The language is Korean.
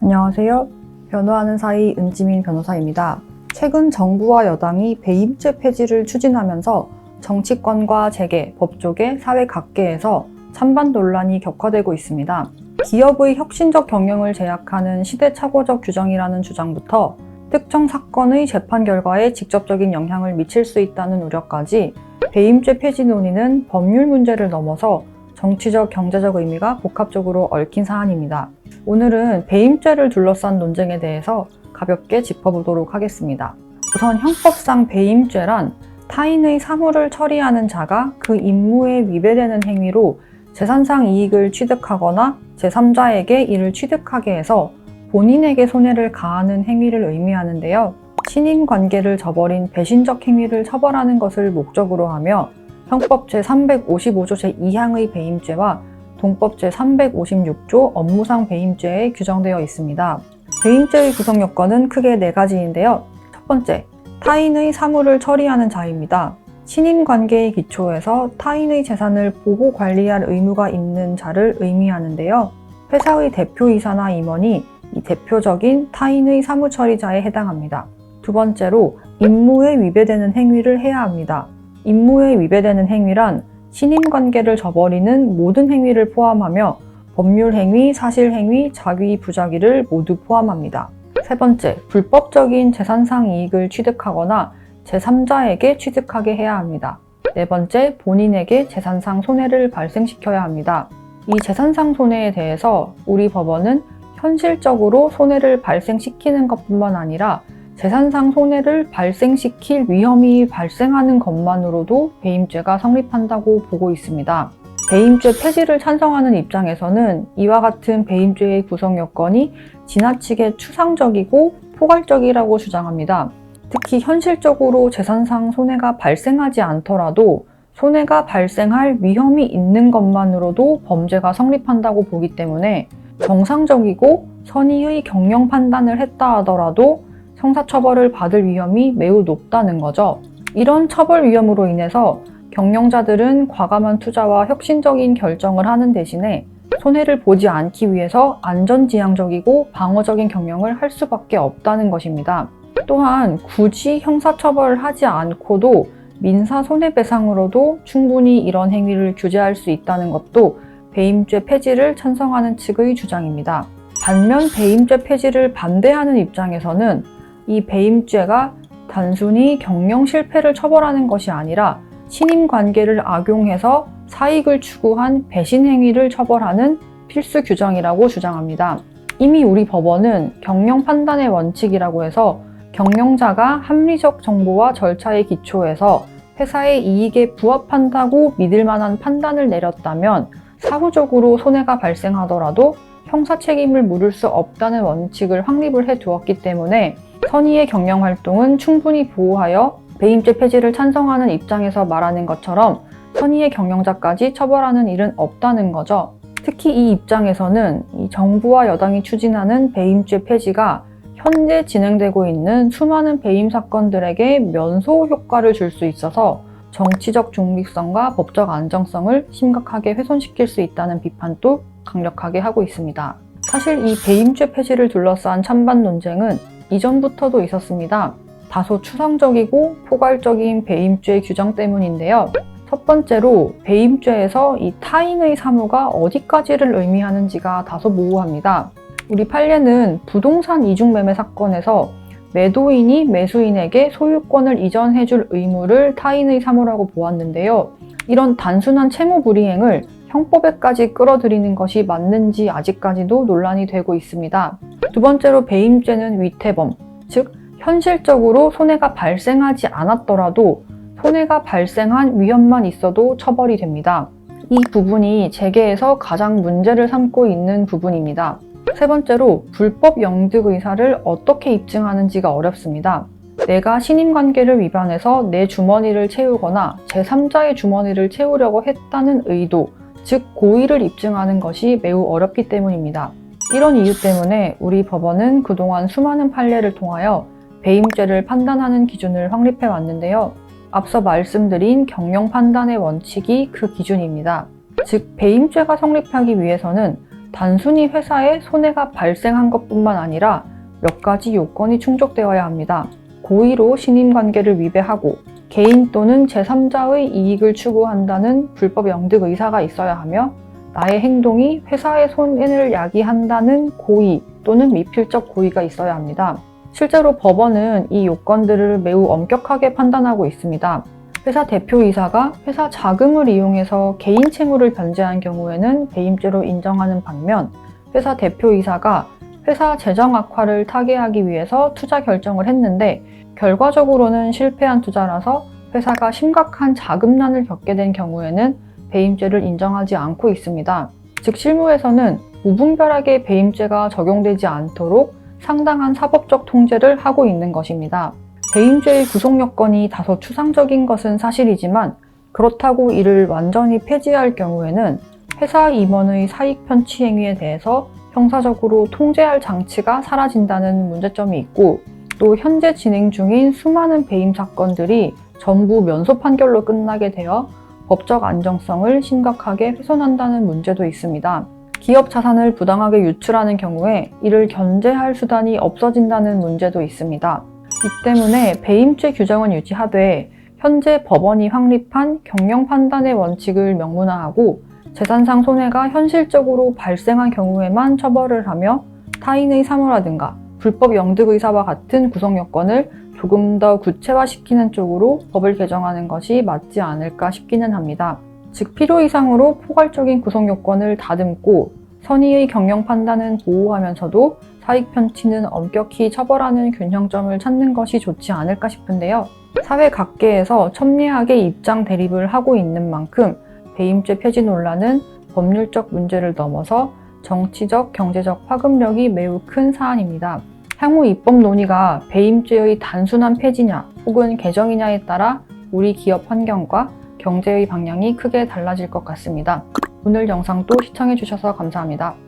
안녕하세요. 변호하는 사이 은지민 변호사입니다. 최근 정부와 여당이 배임죄 폐지를 추진하면서 정치권과 재계, 법조계, 사회 각계에서 찬반 논란이 격화되고 있습니다. 기업의 혁신적 경영을 제약하는 시대착오적 규정이라는 주장부터 특정 사건의 재판 결과에 직접적인 영향을 미칠 수 있다는 우려까지 배임죄 폐지 논의는 법률 문제를 넘어서 정치적, 경제적 의미가 복합적으로 얽힌 사안입니다. 오늘은 배임죄를 둘러싼 논쟁에 대해서 가볍게 짚어보도록 하겠습니다. 우선 형법상 배임죄란 타인의 사물을 처리하는 자가 그 임무에 위배되는 행위로 재산상 이익을 취득하거나 제3자에게 이를 취득하게 해서 본인에게 손해를 가하는 행위를 의미하는데요. 신임 관계를 저버린 배신적 행위를 처벌하는 것을 목적으로 하며 형법 제355조 제2항의 배임죄와 동법 제356조 업무상 배임죄에 규정되어 있습니다. 배임죄의 구성 요건은 크게 4가지인데요. 첫 번째, 타인의 사물을 처리하는 자입니다. 신임관계의 기초에서 타인의 재산을 보호 관리할 의무가 있는 자를 의미하는데요. 회사의 대표이사나 임원이 이 대표적인 타인의 사무처리자에 해당합니다. 두 번째로, 임무에 위배되는 행위를 해야 합니다. 임무에 위배되는 행위란 신임관계를 저버리는 모든 행위를 포함하며 법률행위, 사실행위, 자기, 부자기를 모두 포함합니다. 세 번째, 불법적인 재산상 이익을 취득하거나 제3자에게 취득하게 해야 합니다. 네 번째, 본인에게 재산상 손해를 발생시켜야 합니다. 이 재산상 손해에 대해서 우리 법원은 현실적으로 손해를 발생시키는 것뿐만 아니라 재산상 손해를 발생시킬 위험이 발생하는 것만으로도 배임죄가 성립한다고 보고 있습니다. 배임죄 폐지를 찬성하는 입장에서는 이와 같은 배임죄의 구성 요건이 지나치게 추상적이고 포괄적이라고 주장합니다. 특히 현실적으로 재산상 손해가 발생하지 않더라도 손해가 발생할 위험이 있는 것만으로도 범죄가 성립한다고 보기 때문에 정상적이고 선의의 경영 판단을 했다 하더라도 형사처벌을 받을 위험이 매우 높다는 거죠. 이런 처벌 위험으로 인해서 경영자들은 과감한 투자와 혁신적인 결정을 하는 대신에 손해를 보지 않기 위해서 안전지향적이고 방어적인 경영을 할 수밖에 없다는 것입니다. 또한 굳이 형사처벌을 하지 않고도 민사손해배상으로도 충분히 이런 행위를 규제할 수 있다는 것도 배임죄 폐지를 찬성하는 측의 주장입니다. 반면 배임죄 폐지를 반대하는 입장에서는 이 배임죄가 단순히 경영 실패를 처벌하는 것이 아니라 신임관계를 악용해서 사익을 추구한 배신 행위를 처벌하는 필수 규정이라고 주장합니다. 이미 우리 법원은 경영 판단의 원칙이라고 해서 경영자가 합리적 정보와 절차에 기초해서 회사의 이익에 부합한다고 믿을 만한 판단을 내렸다면 사후적으로 손해가 발생하더라도 형사 책임을 물을 수 없다는 원칙을 확립을 해두었기 때문에 선의의 경영활동은 충분히 보호하여 배임죄 폐지를 찬성하는 입장에서 말하는 것처럼 선의의 경영자까지 처벌하는 일은 없다는 거죠. 특히 이 입장에서는 이 정부와 여당이 추진하는 배임죄 폐지가 현재 진행되고 있는 수많은 배임 사건들에게 면소 효과를 줄 수 있어서 정치적 중립성과 법적 안정성을 심각하게 훼손시킬 수 있다는 비판도 강력하게 하고 있습니다. 사실 이 배임죄 폐지를 둘러싼 찬반 논쟁은 이전부터도 있었습니다. 다소 추상적이고 포괄적인 배임죄 규정 때문인데요. 첫 번째로 배임죄에서 이 타인의 사무가 어디까지를 의미하는지가 다소 모호합니다. 우리 판례는 부동산 이중매매 사건에서 매도인이 매수인에게 소유권을 이전해줄 의무를 타인의 사무라고 보았는데요. 이런 단순한 채무 불이행을 형법에까지 끌어들이는 것이 맞는지 아직까지도 논란이 되고 있습니다. 두 번째로 배임죄는 위태범, 즉 현실적으로 손해가 발생하지 않았더라도 손해가 발생한 위험만 있어도 처벌이 됩니다. 이 부분이 재계에서 가장 문제를 삼고 있는 부분입니다. 세 번째로 불법 영득 의사를 어떻게 입증하는지가 어렵습니다. 내가 신임관계를 위반해서 내 주머니를 채우거나 제3자의 주머니를 채우려고 했다는 의도, 즉 고의를 입증하는 것이 매우 어렵기 때문입니다. 이런 이유 때문에 우리 법원은 그동안 수많은 판례를 통하여 배임죄를 판단하는 기준을 확립해 왔는데요. 앞서 말씀드린 경영 판단의 원칙이 그 기준입니다. 즉 배임죄가 성립하기 위해서는 단순히 회사에 손해가 발생한 것뿐만 아니라 몇 가지 요건이 충족되어야 합니다. 고의로 신임관계를 위배하고 개인 또는 제3자의 이익을 추구한다는 불법 영득 의사가 있어야 하며 나의 행동이 회사의 손해를 야기한다는 고의 또는 미필적 고의가 있어야 합니다. 실제로 법원은 이 요건들을 매우 엄격하게 판단하고 있습니다. 회사 대표이사가 회사 자금을 이용해서 개인 채무를 변제한 경우에는 배임죄로 인정하는 반면 회사 대표이사가 회사 재정 악화를 타개하기 위해서 투자 결정을 했는데 결과적으로는 실패한 투자라서 회사가 심각한 자금난을 겪게 된 경우에는 배임죄를 인정하지 않고 있습니다. 즉 실무에서는 무분별하게 배임죄가 적용되지 않도록 상당한 사법적 통제를 하고 있는 것입니다. 배임죄의 구속 여건이 다소 추상적인 것은 사실이지만 그렇다고 이를 완전히 폐지할 경우에는 회사 임원의 사익 편취 행위에 대해서 형사적으로 통제할 장치가 사라진다는 문제점이 있고 또 현재 진행 중인 수많은 배임 사건들이 전부 면소 판결로 끝나게 되어 법적 안정성을 심각하게 훼손한다는 문제도 있습니다. 기업 자산을 부당하게 유출하는 경우에 이를 견제할 수단이 없어진다는 문제도 있습니다. 이 때문에 배임죄 규정은 유지하되 현재 법원이 확립한 경영 판단의 원칙을 명문화하고 재산상 손해가 현실적으로 발생한 경우에만 처벌을 하며 타인의 사모라든가 불법 영득 의사와 같은 구속 요건을 조금 더 구체화시키는 쪽으로 법을 개정하는 것이 맞지 않을까 싶기는 합니다. 즉 필요 이상으로 포괄적인 구속 요건을 다듬고 선의의 경영 판단은 보호하면서도 사익 편취는 엄격히 처벌하는 균형점을 찾는 것이 좋지 않을까 싶은데요. 사회 각계에서 첨예하게 입장 대립을 하고 있는 만큼 배임죄 폐지 논란은 법률적 문제를 넘어서 정치적, 경제적 파급력이 매우 큰 사안입니다. 향후 입법 논의가 배임죄의 단순한 폐지냐 혹은 개정이냐에 따라 우리 기업 환경과 경제의 방향이 크게 달라질 것 같습니다. 오늘 영상도 시청해주셔서 감사합니다.